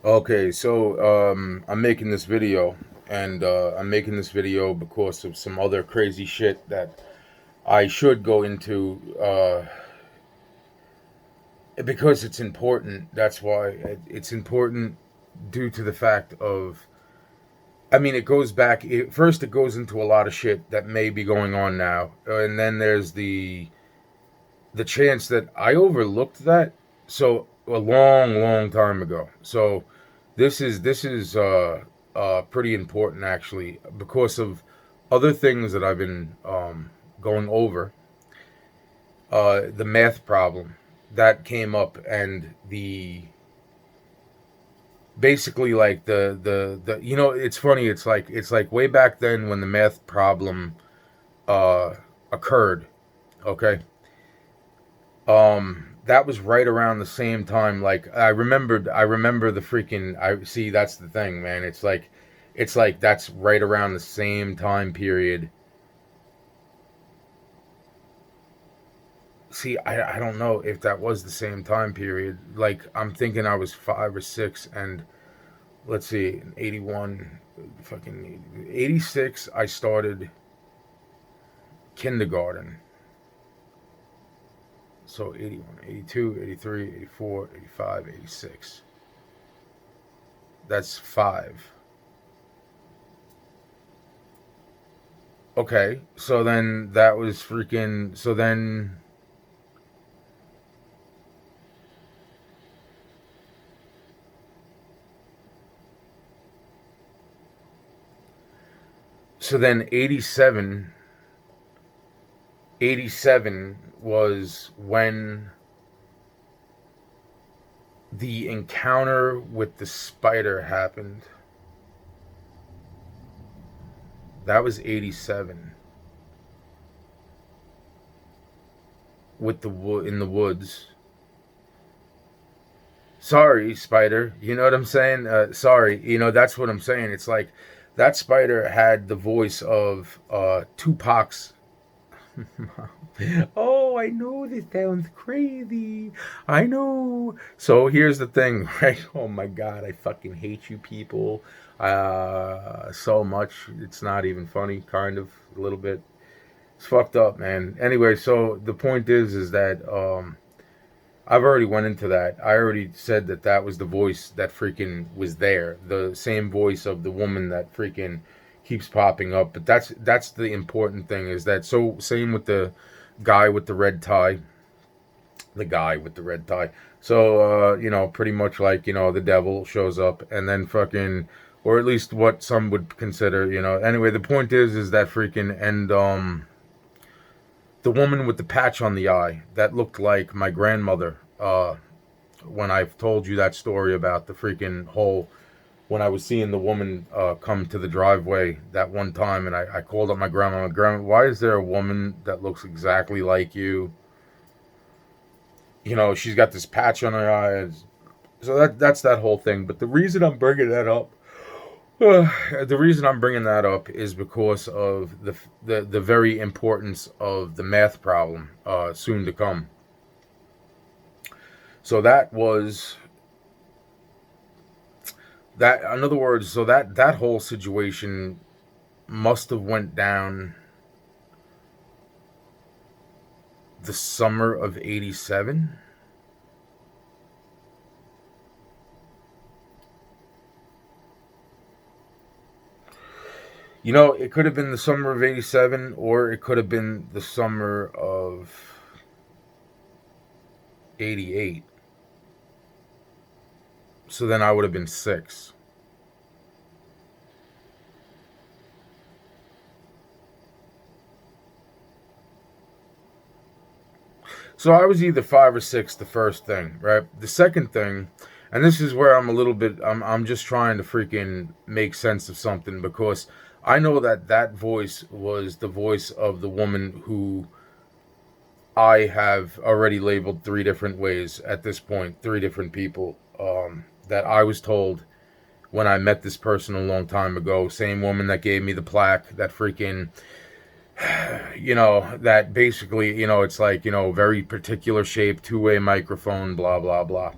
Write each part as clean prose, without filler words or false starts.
Okay, so I'm making this video, and I'm making this video because of some other crazy shit that I should go into, because it's important. That's why it's important due to the fact of, I mean, it goes back. First, it goes into a lot of shit that may be going on now, and then there's the chance that I overlooked that so a long, long time ago. So this is pretty important actually because of other things that I've been going over. The math problem that came up, and the basically like the it's funny. It's like way back then when the math problem uh, occurred. Okay, that was right around the same time. Like I remember the freaking, I see, that's the thing, man. It's like that's right around the same time period. See, I don't know if that was the same time period. Like, I'm thinking I was 5 or 6, and let's see, in 81, fucking 86, I started kindergarten. So 81, 82, 83, 84, 85, 86. That's 5. Okay, so then that was freaking. So then 87 was when the encounter with the spider happened. That was 87 with in the woods. Sorry, spider. You know what I'm saying? Sorry. That's what I'm saying. It's like that spider had the voice of Tupac's. Oh, I know this sounds crazy. I know. So here's the thing, right? Oh my God, I fucking hate you people so much. It's not even funny, kind of, a little bit. It's fucked up, man. Anyway, so the point is that I've already went into that. I already said that that was the voice that freaking was there. The same voice of the woman that freaking keeps popping up. But that's the important thing, is that, so same with the guy with the red tie. The guy with the red tie. So pretty much like, the devil shows up and then fucking, or at least what some would consider, Anyway, the point is that freaking, and the woman with the patch on the eye that looked like my grandmother. When I've told you that story about the freaking hole, when I was seeing the woman come to the driveway that one time, and I called up my grandma. Grandma, why is there a woman that looks exactly like you? She's got this patch on her eye. So that's that whole thing. But the reason I'm bringing that up, is because of the very importance of the math problem soon to come. So that was that. In other words, so that whole situation must have went down the summer of '87. It could have been the summer of '87, or it could have been the summer of '88. So then I would have been 6. So I was either 5 or 6, the first thing, right? The second thing, and this is where I'm a little bit, I'm just trying to freaking make sense of something, because I know that that voice was the voice of the woman who I have already labeled 3 different ways at this point, 3 different people, that I was told when I met this person a long time ago. Same woman that gave me the plaque, that freaking, that basically, it's like, very particular shape, 2-way microphone, blah, blah, blah.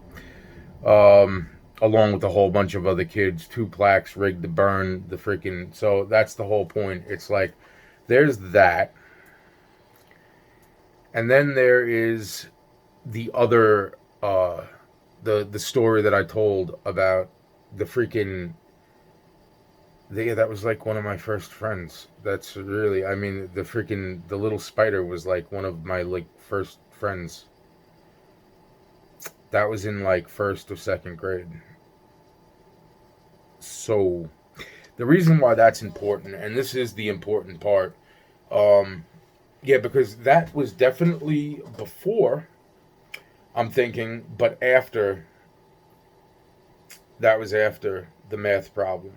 along with a whole bunch of other kids, 2 plaques rigged to burn the freaking. So that's the whole point. It's like there's that, and then there is the other the story that I told about the freaking. Yeah, that was like one of my first friends. That's really, I mean, the little spider was like one of my like first friends. That was in like first or second grade. So the reason why that's important, and this is the important part, um, yeah, because that was definitely before, I'm thinking, but after, that was after the math problem.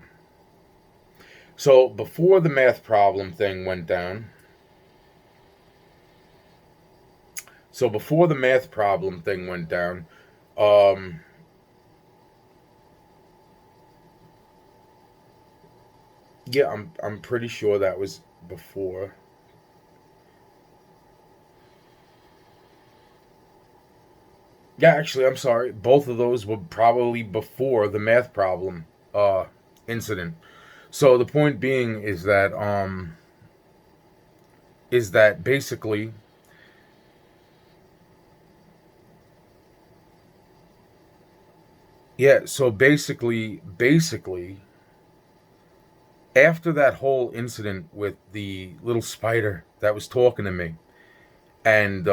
So before the math problem thing went down, um, yeah, I'm pretty sure that was before. Yeah, actually, I'm sorry. Both of those were probably before the math problem uh incident. So the point being is that basically, yeah, so basically after that whole incident with the little spider that was talking to me, and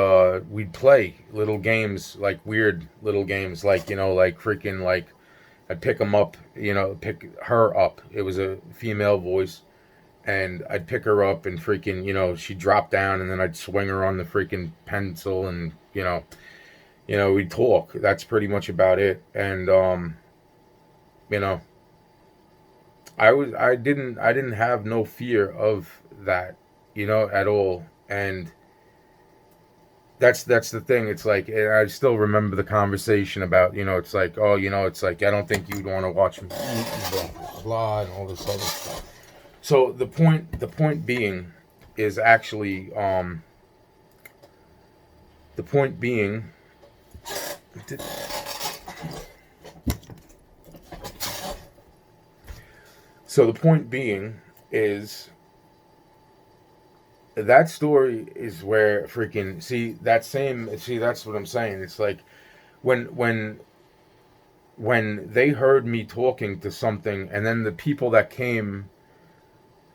we'd play little games, like weird little games, like, like freaking, like I'd pick them up, pick her up. It was a female voice, and I'd pick her up and freaking, she'd drop down, and then I'd swing her on the freaking pencil, and we'd talk. That's pretty much about it. And you know, I didn't have no fear of that, at all. And that's the thing. It's like, and I still remember the conversation about, it's like, oh, it's like, I don't think you'd want to watch me eat and blah blah and all this other stuff. So the point being is actually the point being so the point being is that story is where freaking, see, that's what I'm saying. It's like when when when they heard me talking to something, and then the people that came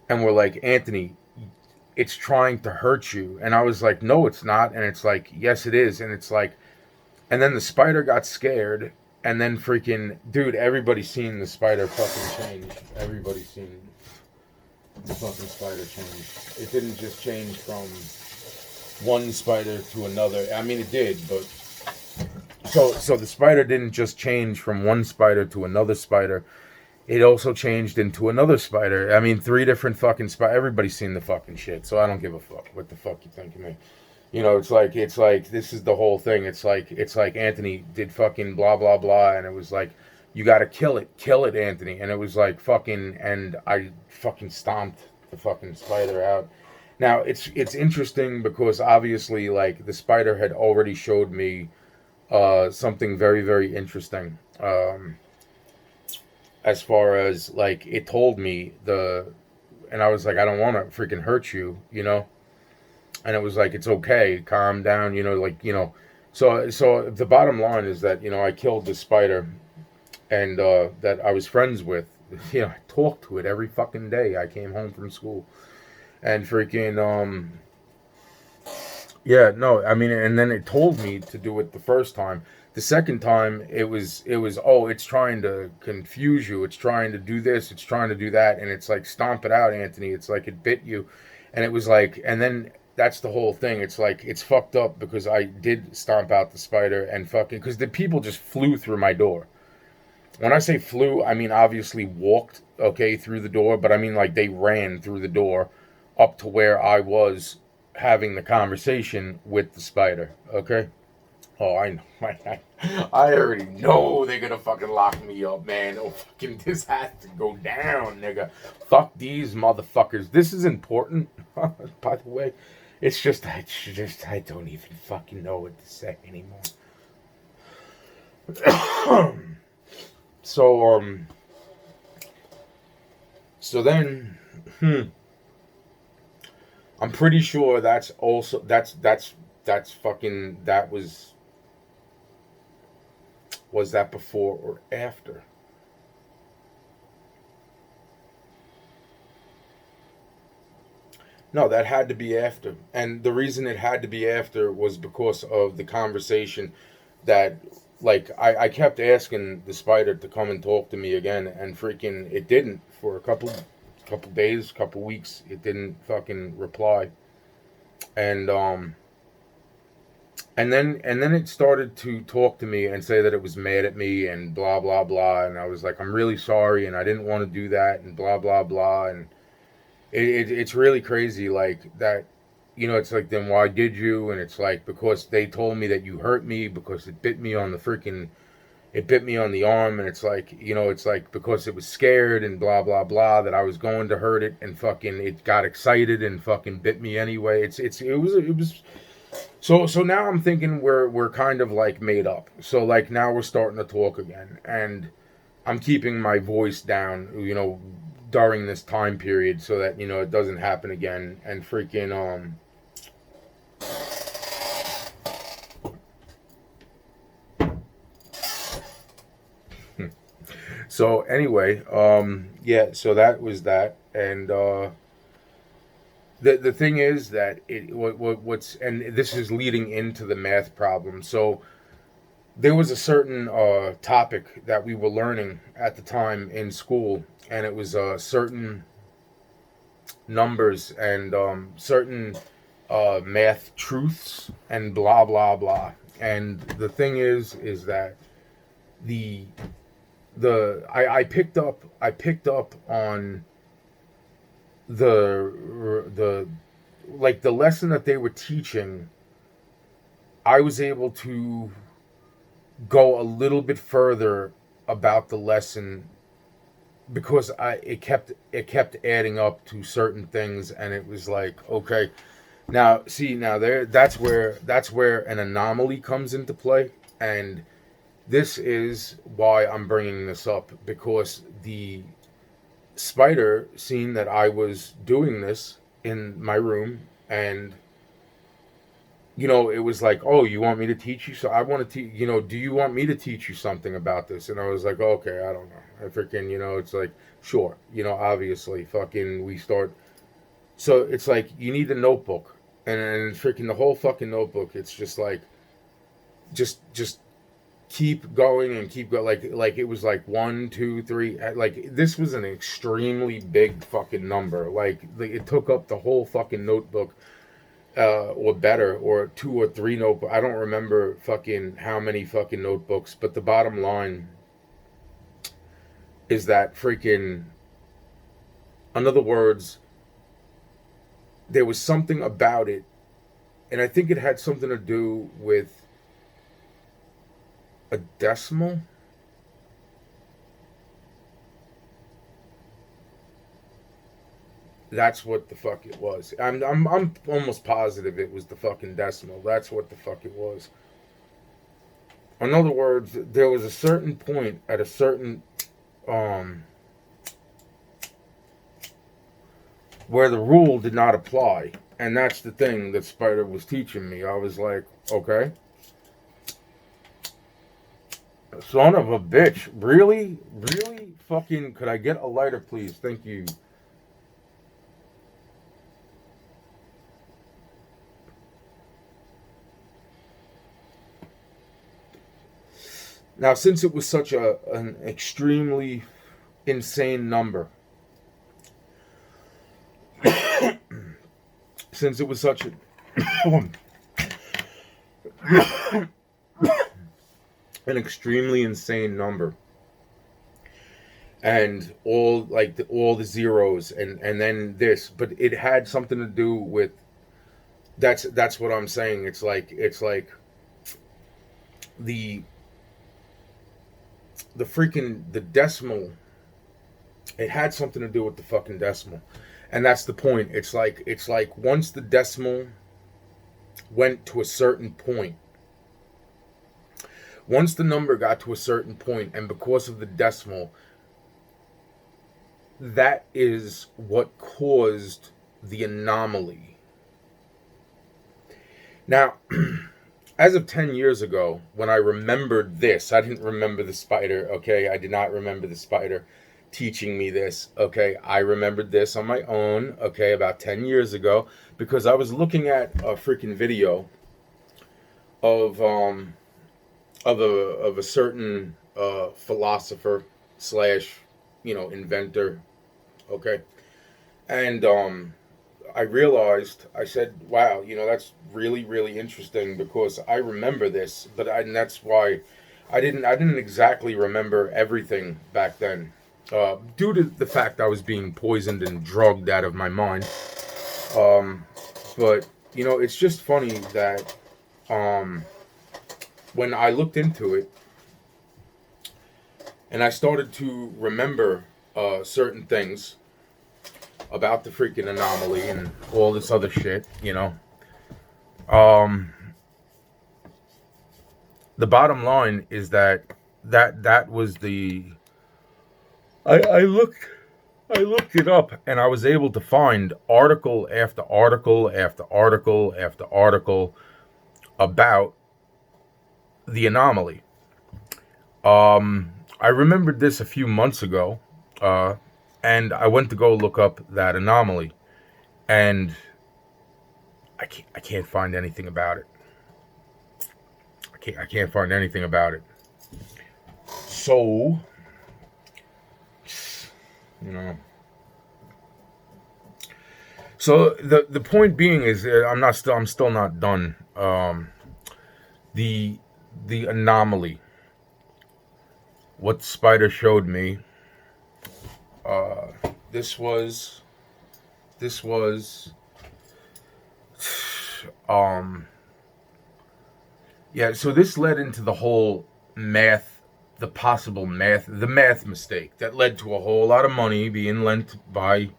and were like, Anthony, it's trying to hurt you, and I was like, no, it's not. And it's like, yes, it is. And it's like, and then the spider got scared, and then freaking, dude, everybody's seen the spider fucking change. Everybody's seen the fucking spider change. It didn't just change from one spider to another. I mean, it did, but so the spider didn't just change from one spider to another spider. It also changed into another spider. I mean, 3 different fucking spiders. Everybody's seen the fucking shit, so I don't give a fuck what the fuck you think of me. It's like this is the whole thing. It's like Anthony did fucking blah blah blah, and it was like, you got to kill it, Anthony. And it was like fucking, and I fucking stomped the fucking spider out. Now it's interesting because obviously, like, the spider had already showed me something very very interesting. As far as, like, it told me and I was like, I don't want to freaking hurt you. And it was like, it's okay, calm down, like, so the bottom line is that, I killed the spider, and that I was friends with. I talked to it every fucking day I came home from school. And freaking, yeah, no, I mean, and then it told me to do it the first time. The second time, it was, oh, it's trying to confuse you, it's trying to do this, it's trying to do that. And it's like, stomp it out, Anthony. It's like, it bit you. And it was like, and then that's the whole thing. It's like, it's fucked up because I did stomp out the spider, and fucking, because the people just flew through my door. When I say flew, I mean obviously walked, okay, through the door, but I mean like they ran through the door up to where I was having the conversation with the spider, okay? Oh, I know. I already know they're gonna fucking lock me up, man. Oh, fucking, this has to go down, nigga. Fuck these motherfuckers. This is important, by the way. It's just, I don't even fucking know what to say anymore. So so then, I'm pretty sure that's also that's fucking that was that before or after? No, that had to be after. And the reason it had to be after was because of the conversation that, like, I kept asking the spider to come and talk to me again, and freaking it didn't for a couple days, couple weeks. It didn't fucking reply. And and then it started to talk to me and say that it was mad at me and blah blah blah, and I was like, I'm really sorry and I didn't want to do that and blah blah blah. And it's really crazy, like that. It's like, then why did you? And it's like, because they told me that you hurt me because it bit me on the arm. And it's like, it's like, because it was scared and blah blah blah that I was going to hurt it, and fucking it got excited and fucking bit me anyway. It was so now I'm thinking we're kind of like made up. So like now we're starting to talk again, and I'm keeping my voice down, during this time period so that it doesn't happen again. And freaking so anyway, yeah, so that was that. And the thing is that what's, and this is leading into the math problem. So there was a certain topic that we were learning at the time in school, and it was certain numbers and certain math truths and blah blah blah. And the thing is that the I picked up on the like the lesson that they were teaching. I was able to go a little bit further about the lesson because it kept adding up to certain things, and it was like, okay, now see, now there that's where an anomaly comes into play. And this is why I'm bringing this up, because the spider seen that I was doing this in my room, and it was like, oh, you want me to teach you? So I want to teach, do you want me to teach you something about this? And I was like, okay, I don't know. I freaking, it's like, sure, obviously, fucking, we start. So it's like, you need a notebook, and freaking the whole fucking notebook. It's just like, just keep going and keep going. Like it was like 1, 2, 3. Like this was an extremely big fucking number. Like it took up the whole fucking notebook. Or better, or 2 or 3 notebooks. I don't remember fucking how many fucking notebooks, but the bottom line is that freaking, in other words, there was something about it, and I think it had something to do with a decimal. That's what the fuck it was. I'm almost positive it was the fucking decimal. That's what the fuck it was. In other words, there was a certain point at a certain um where the rule did not apply, and that's the thing that Spider was teaching me. I was like, okay, son of a bitch, really, really, fucking, could I get a lighter, please? Thank you. Now, since it was such an extremely insane number, since it was such an extremely insane number, and all the zeros, and then this, but it had something to do with, that's what I'm saying. It's like the freaking the decimal. It had something to do with the fucking decimal, and that's the point. It's like once the decimal went to a certain point, Once the number got to a certain point, and because of the decimal, that is what caused the anomaly. Now, as of 10 years ago, when I remembered this, I didn't remember the spider, okay? I did not remember the spider teaching me this, okay? I remembered this on my own, okay, about 10 years ago, because I was looking at a freaking video of a certain philosopher slash, inventor, okay? And I realized, I said, wow, that's really, really interesting, because I remember this, and that's why I didn't exactly remember everything back then, due to the fact I was being poisoned and drugged out of my mind. But it's just funny that when I looked into it and I started to remember certain things about the freaking anomaly and all this other shit, the bottom line is that was the I looked it up, and I was able to find article after article after article after article about the anomaly. I remembered this a few months ago, uh, and I went to go look up that anomaly, and I can't find anything about it. I can't find anything about it. So, you know. So the point being is, I'm still not done. The anomaly, what Spider showed me. This was um yeah. So this led into the whole math, the math mistake that led to a whole lot of money being lent by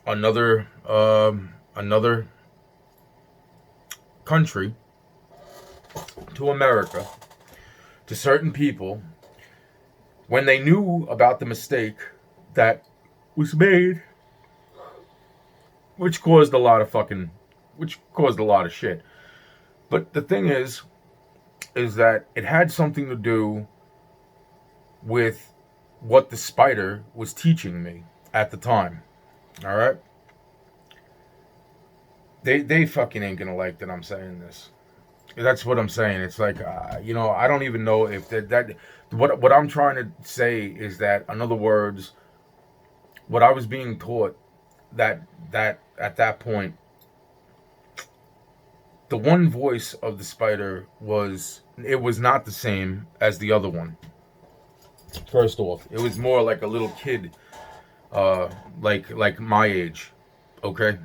another country to America, to certain people, when they knew about the mistake that was made, which caused a lot of shit. But the thing is that it had something to do with what the spider was teaching me at the time. All right. They fucking ain't gonna like that I'm saying this. That's what I'm saying. It's like, I don't even know if that what I'm trying to say is that, in other words, what I was being taught, that at that point, the one voice of the spider was not the same as the other one. First off, it was more like a little kid, like my age, okay,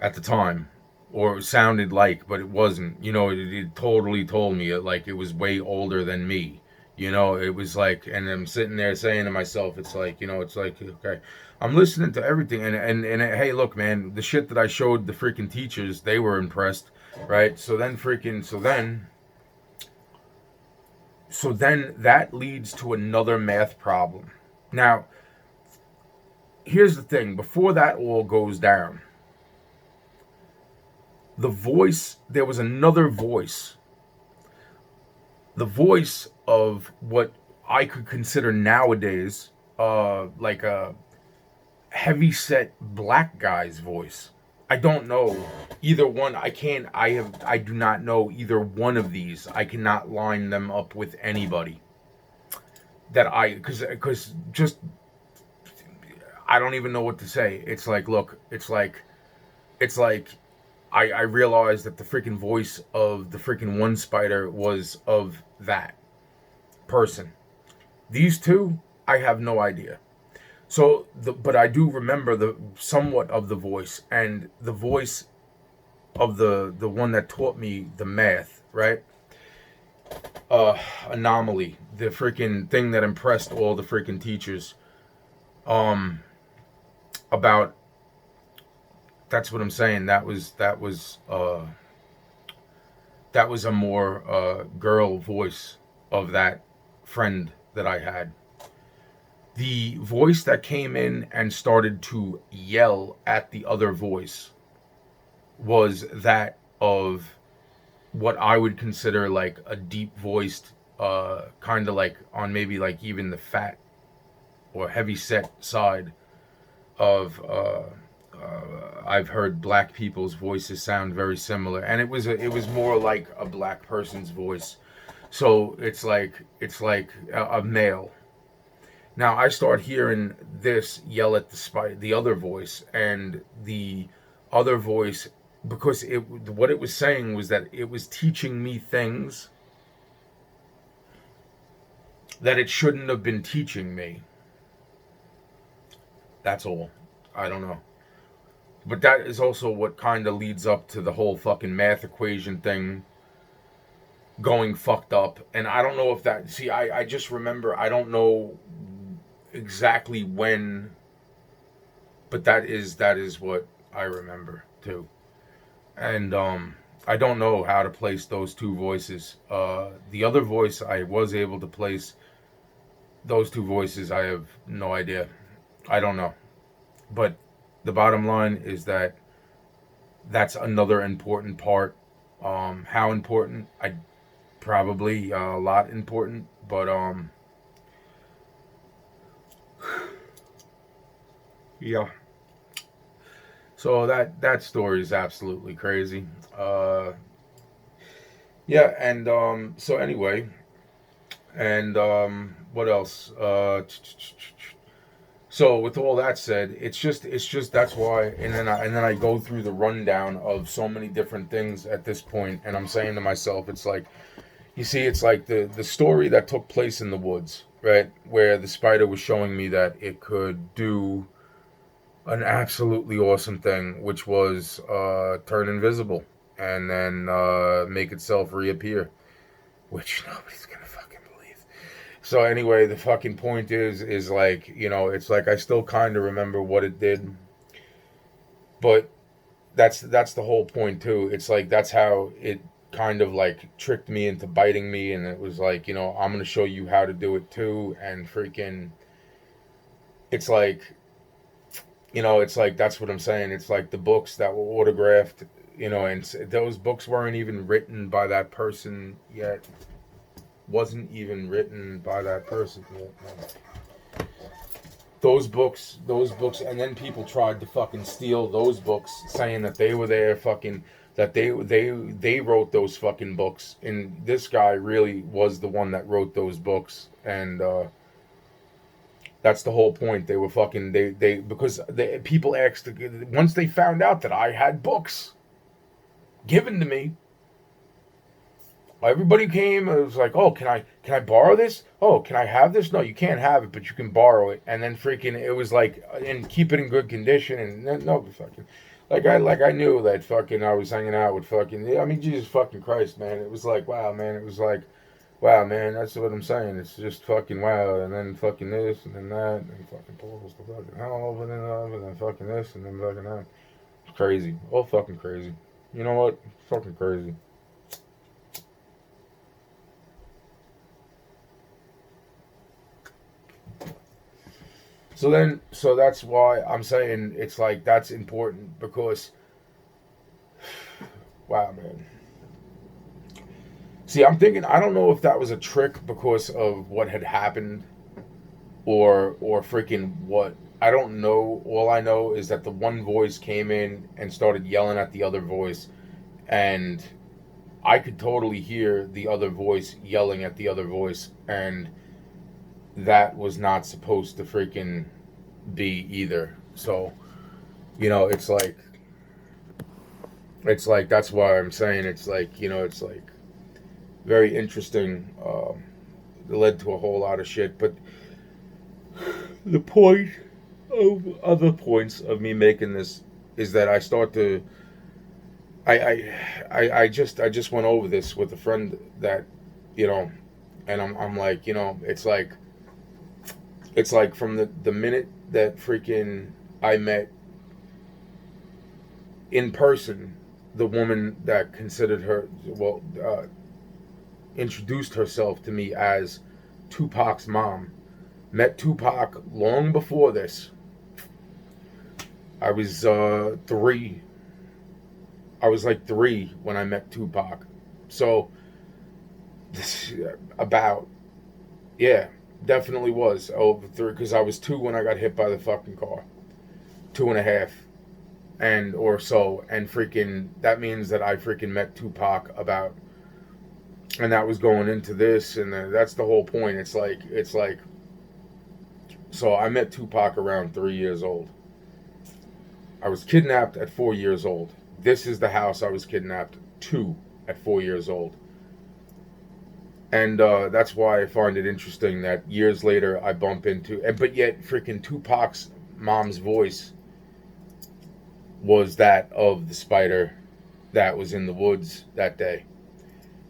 at the time, or it sounded like, but it wasn't. It totally told me like it was way older than me. It was like, and I'm sitting there saying to myself, it's like, it's like, okay, I'm listening to everything, and hey, look, man, the shit that I showed the freaking teachers, they were impressed, right? So then that leads to another math problem. Now, here's the thing: before that all goes down, there was another voice. The voice of what I could consider nowadays like a heavy set black guy's voice. I don't know either one. I do not know either one of these. I cannot line them up with anybody because just I don't even know what to say. It's like, look, it's like I realized that the freaking voice of the freaking one spider was of that person. These two, I have no idea. But I do remember the somewhat of the voice, and the voice of the one that taught me the math, right? Anomaly, the freaking thing that impressed all the freaking teachers. Um, about That's what I'm saying. That was that was a more girl voice of that friend that I had. The voice that came in and started to yell at the other voice was that of what I would consider like a deep voiced, kind of like on maybe like even the fat or heavy set side of. I've heard black people's voices sound very similar, and it was more like a black person's voice. So it's like a male. Now I start hearing this yell at the other voice, and the other voice, because it what it was saying was that it was teaching me things that it shouldn't have been teaching me. That's all. I don't know. But that is also what kind of leads up to the whole fucking math equation thing going fucked up. And I don't know if that. See, I just remember, I don't know exactly when, but that is what I remember too. And I don't know how to place those two voices. The other voice I was able to place. Those two voices I have no idea. I don't know. But the bottom line is that that's another important part. How important? I probably a lot important, but yeah. So that story is absolutely crazy. Uh, yeah, and so anyway, and what else? So with all that said, it's just that's why, and then I go through the rundown of so many different things at this point, and I'm saying to myself, it's like, you see, it's like the story that took place in the woods, right, where the spider was showing me that it could do an absolutely awesome thing, which was turn invisible and then make itself reappear, which nobody's gonna fucking believe. So anyway, the fucking point is like, it's like I still kind of remember what it did, but that's the whole point too. It's like that's how it kind of like tricked me into biting me, and it was like, I'm gonna show you how to do it too, and freaking, it's like, it's like that's what I'm saying. It's like the books that were autographed, and those books weren't even written by that person yet. Wasn't even written by that person yet. No. Those books, and then people tried to fucking steal those books, saying that they were there, fucking, that they wrote those fucking books, and this guy really was the one that wrote those books, and that's the whole point. They were fucking they because people asked, once they found out that I had books given to me. Everybody came. It was like, oh, can I borrow this? Oh, can I have this? No, you can't have it, but you can borrow it. And then freaking, it was like, and keep it in good condition. And no, fucking, like I knew that fucking I was hanging out with fucking. I mean, Jesus fucking Christ, man. It was like, wow, man. It was like, wow, man. That's what I'm saying. It's just fucking wow. And then fucking this, and then that, and then fucking pulls the fucking hell, and then fucking this, and then fucking that. It's crazy. All fucking crazy. You know what? Fucking crazy. So that's why I'm saying it's like that's important because, wow, man. See, I'm thinking I don't know if that was a trick because of what had happened, or freaking what. I don't know. All I know is that the one voice came in and started yelling at the other voice, and I could totally hear the other voice yelling at the other voice, and that was not supposed to freaking be either. So, it's like that's why I'm saying it's like, it's like very interesting. It led to a whole lot of shit, but the point of other points of me making this is that I start to I just went over this with a friend that, you know and I'm like, it's like from the minute that freaking I met in person the woman that considered her, well, introduced herself to me as Tupac's mom, met Tupac long before this. I was 3. I was like 3 when I met Tupac. So, this, yeah, definitely was over 3, because I was 2 when I got hit by the fucking car. 2.5. And, or so. And freaking, that means that I freaking met Tupac about, and that was going into this, and that's the whole point. It's like, so I met Tupac around 3 years old. I was kidnapped at 4 years old. This is the house I was kidnapped to at 4 years old. And that's why I find it interesting that years later I bump into, but yet freaking Tupac's mom's voice was that of the spider that was in the woods that day.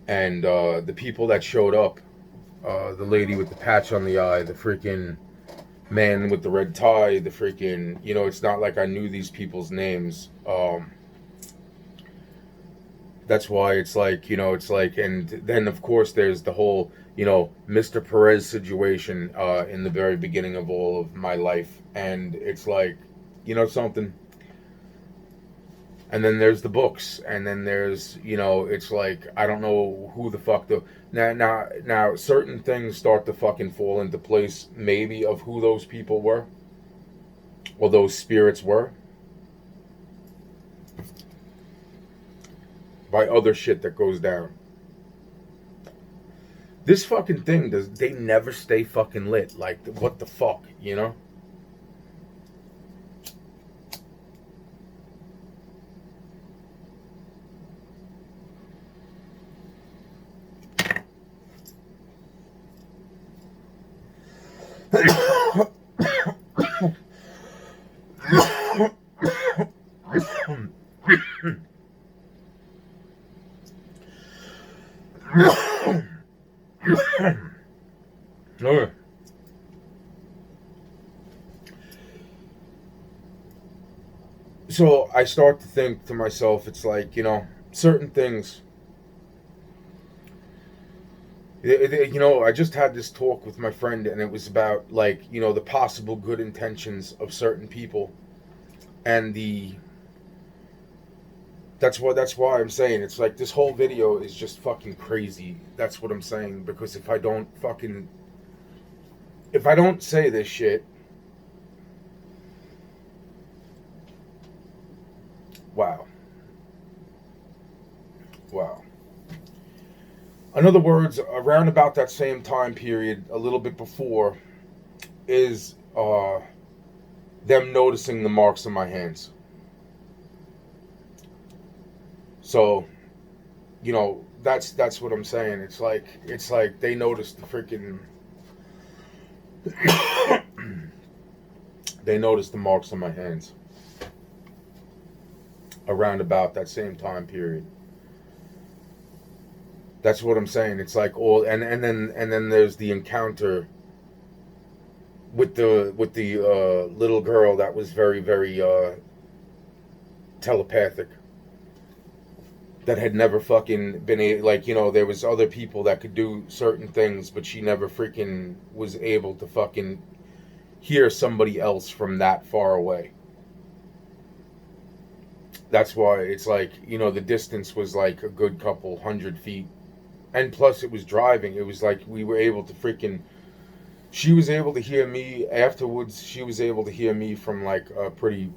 And the people that showed up, the lady with the patch on the eye, the freaking man with the red tie, the freaking, it's not like I knew these people's names. That's why it's like, and then of course there's the whole, Mr. Perez situation in the very beginning of all of my life. And it's like, something. And then there's the books, and then there's, it's like, I don't know who the fuck now certain things start to fucking fall into place, maybe, of who those people were, or those spirits were, by other shit that goes down. This fucking thing, they never stay fucking lit. Like, what the fuck, Okay. So I start to think to myself, it's like, certain things. I just had this talk with my friend, and it was about, like, the possible good intentions of certain people, and that's why I'm saying, it's like, this whole video is just fucking crazy. That's what I'm saying, because if I don't say this shit, wow. In other words, around about that same time period, a little bit before, is them noticing the marks on my hands. So, that's what I'm saying. It's like they noticed the freaking they noticed the marks on my hands around about that same time period. That's what I'm saying. It's like all, and then there's the encounter with the little girl that was very, very telepathic. That had never fucking been like, there was other people that could do certain things, but she never freaking was able to fucking hear somebody else from that far away. That's why it's like, the distance was like a good couple 100 feet. And plus it was driving. It was like we were able to freaking, she was able to hear me afterwards. She was able to hear me from like a pretty,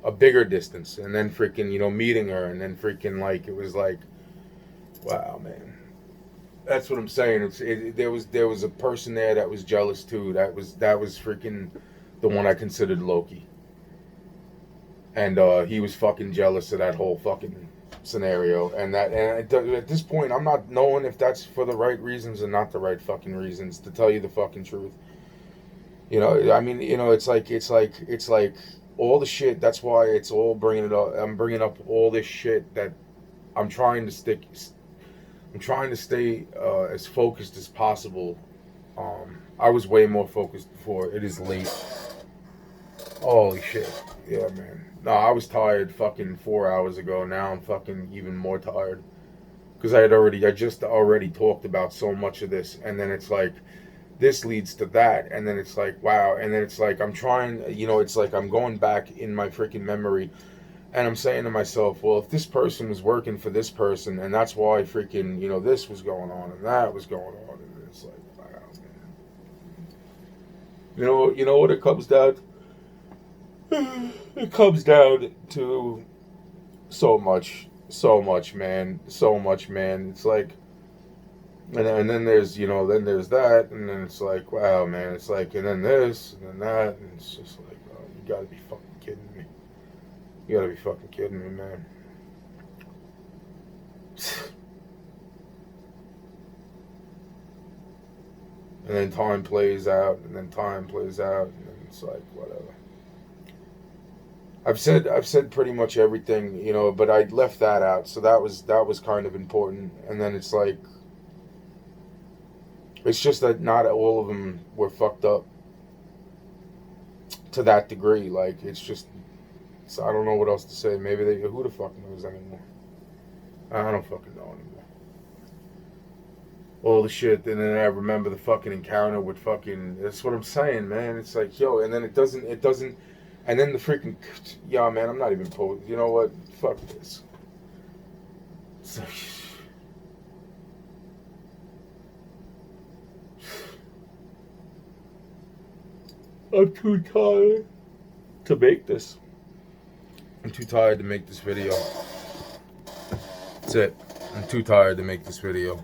a bigger distance. And then freaking, meeting her, and then freaking, like, it was like, wow, man. That's what I'm saying. There was a person there that was jealous too. That was freaking the one I considered Loki. And he was fucking jealous of that whole fucking scenario. And at this point, I'm not knowing if that's for the right reasons and not the right fucking reasons, to tell you the fucking truth. I mean, it's like all the shit. That's why it's all bringing it up. I'm bringing up all this shit that I'm trying to stay as focused as possible. I was way more focused before. It is late. Holy shit. Yeah, man. No, I was tired fucking 4 hours ago. Now I'm fucking even more tired. Because I just already talked about so much of this. And then it's like, this leads to that. And then it's like, wow. And then it's like, I'm trying, it's like I'm going back in my freaking memory. And I'm saying to myself, well, if this person was working for this person, and that's why freaking, this was going on and that was going on. And it's like, wow, man. You know what it comes down to? It comes down to so much, man, so much, man. It's like, and then there's, then there's that, and then it's like, wow, man. It's like, and then this, and then that, and it's just like, oh, you gotta be fucking kidding me. You gotta be fucking kidding me, man. And then time plays out, and then time plays out, and then it's like, whatever. I've said pretty much everything, but I left that out, so that was kind of important. And then it's like, it's just that not all of them were fucked up to that degree. Like, it's just, so I don't know what else to say. Maybe who the fuck knows anymore? I don't fucking know anymore. All the shit, and then I remember the fucking encounter with fucking. That's what I'm saying, man. It's like, yo, and then it doesn't, and then the freaking, yeah, man. I'm not even posing. You know what? Fuck this. It's like, I'm too tired to make this. I'm too tired to make this video. That's it. I'm too tired to make this video.